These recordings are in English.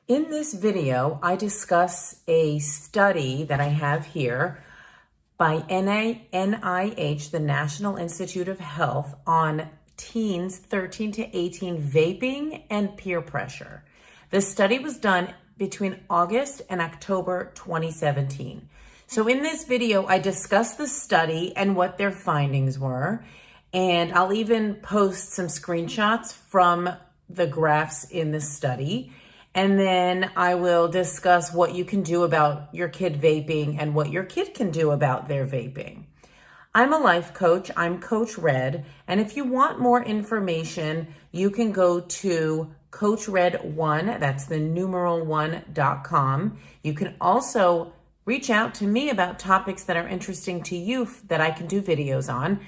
In this video, I discuss a study that I have here by NIH, the National Institute of Health, on teens 13 to 18 vaping and peer pressure. The study was done between August and October 2017. So in this video, I discuss the study and what their findings were, and I'll even post some screenshots from the graphs in the study. And then I will discuss what you can do about your kid vaping and what your kid can do about their vaping. I'm a life coach. I'm Coach Red. And if you want more information, you can go to CoachRed1, that's the numeral 1.com. You can also reach out to me about topics that are interesting to you that I can do videos on.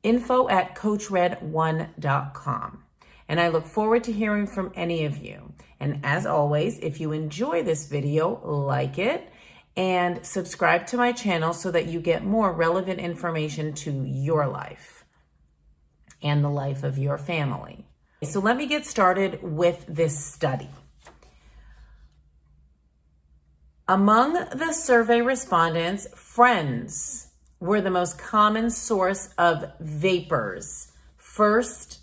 info@CoachRed1.com. And I look forward to hearing from any of you. And as always, if you enjoy this video, like it and subscribe to my channel so that you get more relevant information to your life and the life of your family. So let me get started with this study. Among the survey respondents, friends were the most common source of vapers. First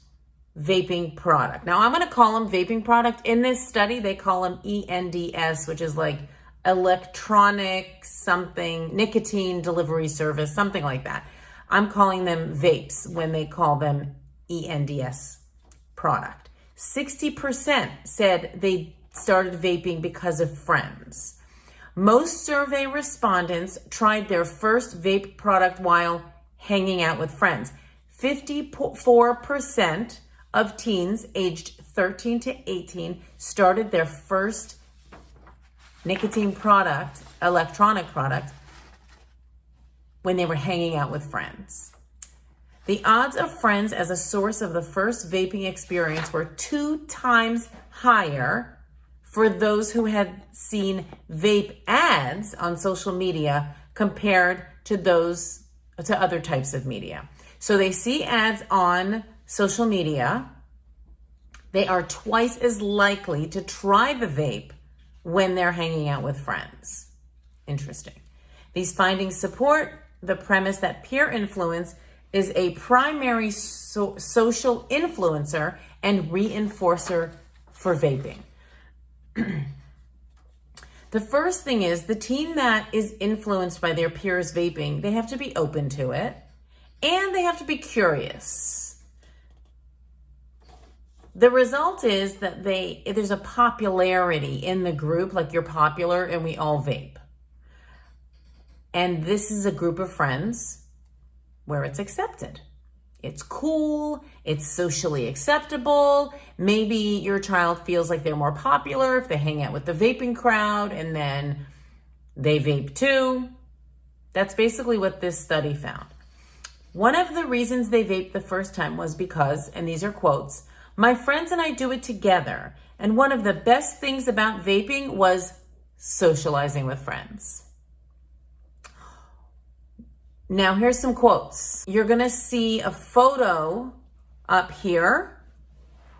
vaping product. Now I'm going to call them vaping product. In this study, they call them ENDS, which is like electronic something, nicotine delivery service, something like that. I'm calling them vapes when they call them ENDS product. 60% said they started vaping because of friends. Most survey respondents tried their first vape product while hanging out with friends. 54% of teens aged 13 to 18 started their first nicotine product, electronic product, when they were hanging out with friends. The odds of friends as a source of the first vaping experience were 2 times higher for those who had seen vape ads on social media compared to other types of media. So they see ads on social media, they are twice as likely to try the vape when they're hanging out with friends. Interesting. These findings support the premise that peer influence is a primary social influencer and reinforcer for vaping. The first thing is the teen that is influenced by their peers vaping, they have to be open to it and they have to be curious. The result is that there's a popularity in the group, like you're popular and we all vape. And this is a group of friends where it's accepted. It's cool, it's socially acceptable. Maybe your child feels like they're more popular if they hang out with the vaping crowd and then they vape too. That's basically what this study found. One of the reasons they vaped the first time was because, and these are quotes, "My friends and I do it together. And one of the best things about vaping was socializing with friends." Now here's some quotes. You're going to see a photo up here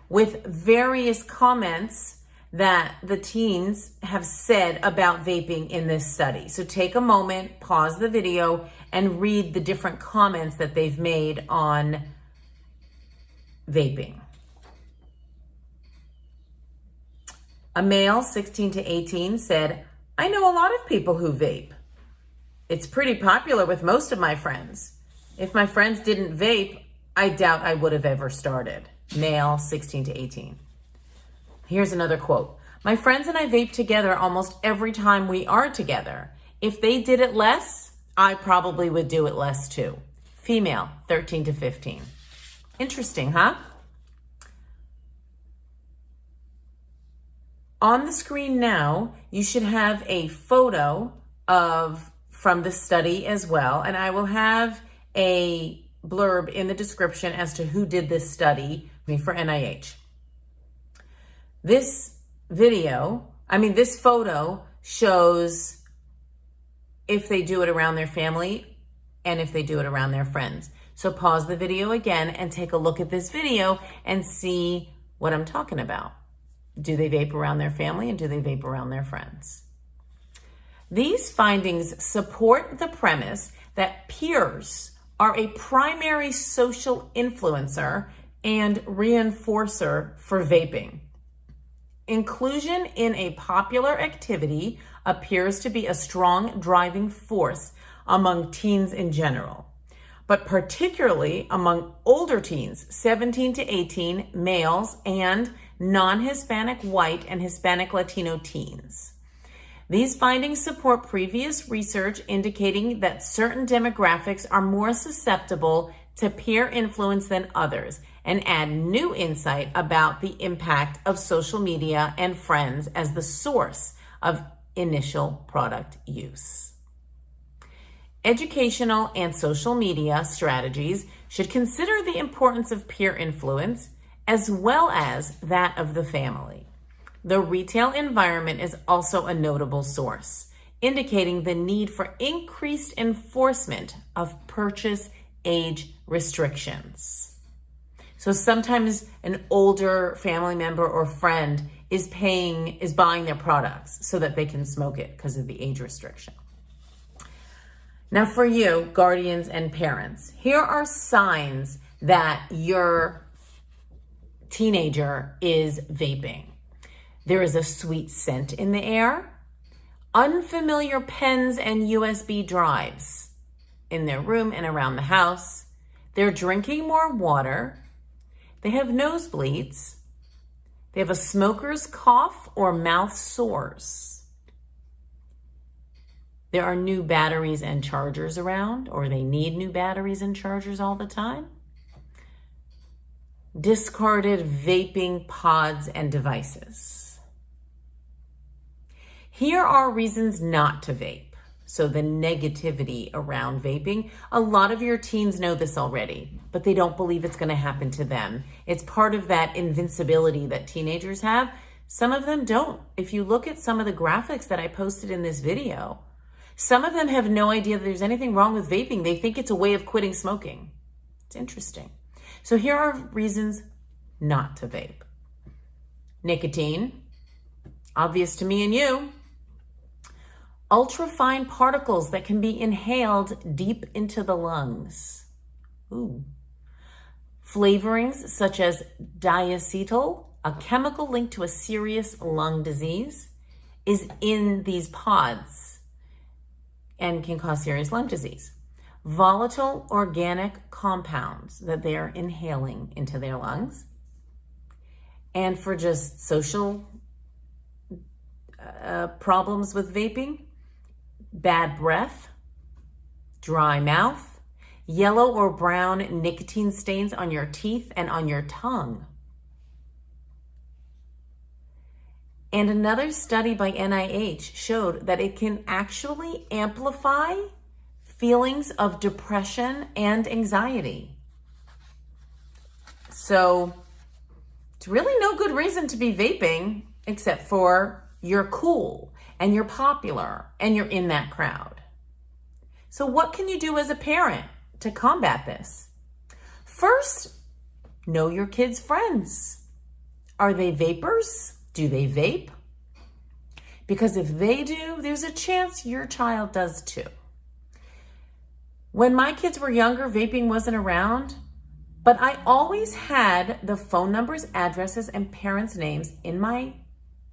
with various comments that the teens have said about vaping in this study. So take a moment, pause the video, and read the different comments that they've made on vaping. A male, 16 to 18, said, "I know a lot of people who vape. It's pretty popular with most of my friends. If my friends didn't vape, I doubt I would have ever started." Male, 16 to 18. Here's another quote. "My friends and I vape together almost every time we are together. If they did it less, I probably would do it less too." Female, 13 to 15. Interesting, huh? On the screen now, you should have a photo from the study as well. And I will have a blurb in the description as to who did this study for NIH. This photo shows if they do it around their family and if they do it around their friends. So pause the video again and take a look at this video and see what I'm talking about. Do they vape around their family, and do they vape around their friends? These findings support the premise that peers are a primary social influencer and reinforcer for vaping. Inclusion in a popular activity appears to be a strong driving force among teens in general, but particularly among older teens, 17 to 18, males, and non-Hispanic white and Hispanic Latino teens. These findings support previous research indicating that certain demographics are more susceptible to peer influence than others, and add new insight about the impact of social media and friends as the source of initial product use. Educational and social media strategies should consider the importance of peer influence as well as that of the family. The retail environment is also a notable source, indicating the need for increased enforcement of purchase age restrictions. So sometimes an older family member or friend is buying their products so that they can smoke it because of the age restriction. Now for you, guardians and parents, here are signs that your teenager is vaping. There is a sweet scent in the air, unfamiliar pens and USB drives in their room and around the house. They're drinking more water. They have nosebleeds. They have a smoker's cough or mouth sores. There are new batteries and chargers around, or they need new batteries and chargers all the time. Discarded vaping pods and devices. Here are reasons not to vape. So the negativity around vaping, a lot of your teens know this already, but they don't believe it's going to happen to them. It's part of that invincibility that teenagers have. Some of them don't. If you look at some of the graphics that I posted in this video, some of them have no idea that there's anything wrong with vaping. They think it's a way of quitting smoking. It's interesting. So here are reasons not to vape. Nicotine, obvious to me and you. Ultrafine particles that can be inhaled deep into the lungs. Ooh. Flavorings such as diacetyl, a chemical linked to a serious lung disease, is in these pods and can cause serious lung disease. Volatile organic compounds that they are inhaling into their lungs. And for just social problems with vaping, bad breath, dry mouth, yellow or brown nicotine stains on your teeth and on your tongue. And another study by NIH showed that it can actually amplify feelings of depression and anxiety. So it's really no good reason to be vaping except for you're cool and you're popular and you're in that crowd. So what can you do as a parent to combat this? First, know your kids' friends. Are they vapers? Do they vape? Because if they do, there's a chance your child does too. When my kids were younger, vaping wasn't around, but I always had the phone numbers, addresses, and parents' names in my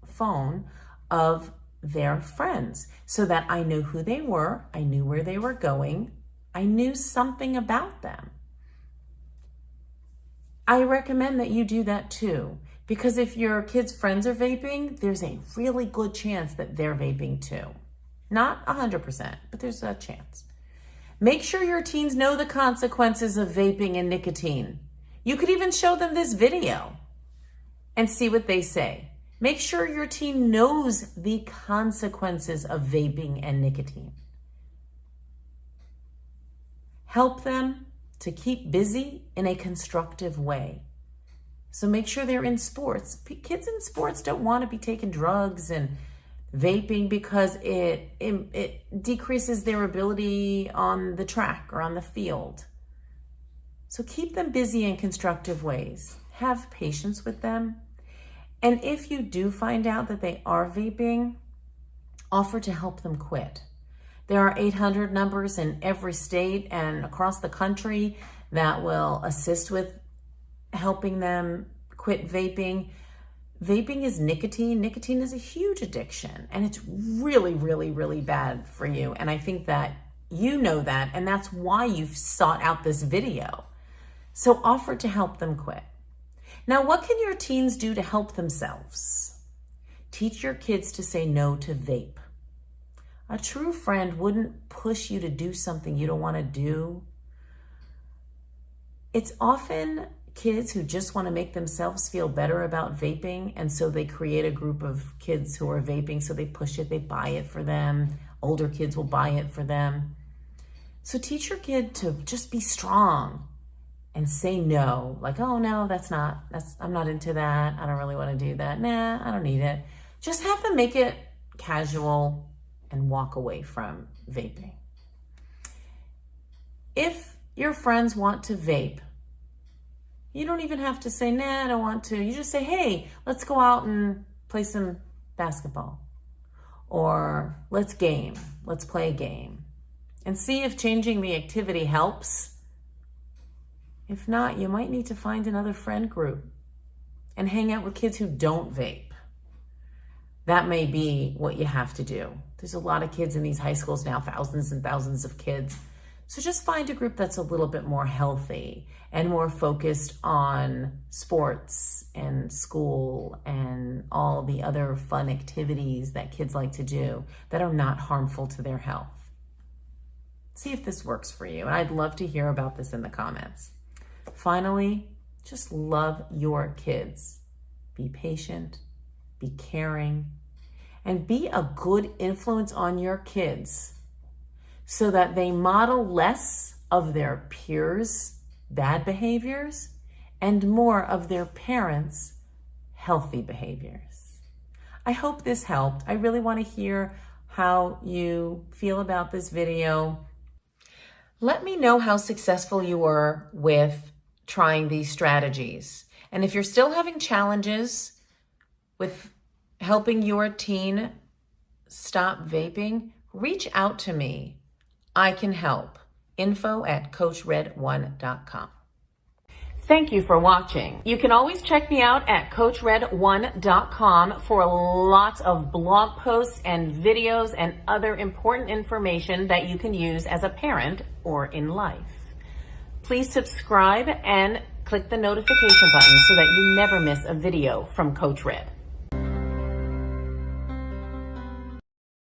phone of their friends so that I knew who they were, I knew where they were going, I knew something about them. I recommend that you do that too, because if your kids' friends are vaping, there's a really good chance that they're vaping too. Not 100%, but there's a chance. Make sure your teens know the consequences of vaping and nicotine. You could even show them this video and see what they say. Make sure your teen knows the consequences of vaping and nicotine. Help them to keep busy in a constructive way. So make sure they're in sports. Kids in sports don't want to be taking drugs and vaping because it decreases their ability on the track or on the field. So keep them busy in constructive ways. Have patience with them. And if you do find out that they are vaping, offer to help them quit. There are 800 numbers in every state and across the country that will assist with helping them quit vaping. Vaping is nicotine. Nicotine is a huge addiction, and it's really, really, really bad for you. And I think that you know that, and that's why you've sought out this video. So offer to help them quit. Now, what can your teens do to help themselves? Teach your kids to say no to vape. A true friend wouldn't push you to do something you don't want to do. It's often kids who just want to make themselves feel better about vaping, and so they create a group of kids who are vaping, so they push it, they buy it for them. Older kids will buy it for them. So teach your kid to just be strong and say no. Like, oh no, I'm not into that. I don't really want to do that. Nah, I don't need it. Just have them make it casual and walk away from vaping. If your friends want to vape, you don't even have to say, nah, I don't want to. You just say, hey, let's go out and play some basketball. Or let's play a game. And see if changing the activity helps. If not, you might need to find another friend group and hang out with kids who don't vape. That may be what you have to do. There's a lot of kids in these high schools now, thousands and thousands of kids. So just find a group that's a little bit more healthy and more focused on sports and school and all the other fun activities that kids like to do that are not harmful to their health. See if this works for you. And I'd love to hear about this in the comments. Finally, just love your kids. Be patient, be caring, and be a good influence on your kids so that they model less of their peers' bad behaviors and more of their parents' healthy behaviors. I hope this helped. I really want to hear how you feel about this video. Let me know how successful you were with trying these strategies. And if you're still having challenges with helping your teen stop vaping, reach out to me. I can help. info@CoachRed1.com. Thank you for watching. You can always check me out at CoachRed1.com for lots of blog posts and videos and other important information that you can use as a parent or in life. Please subscribe and click the notification button so that you never miss a video from Coach Red.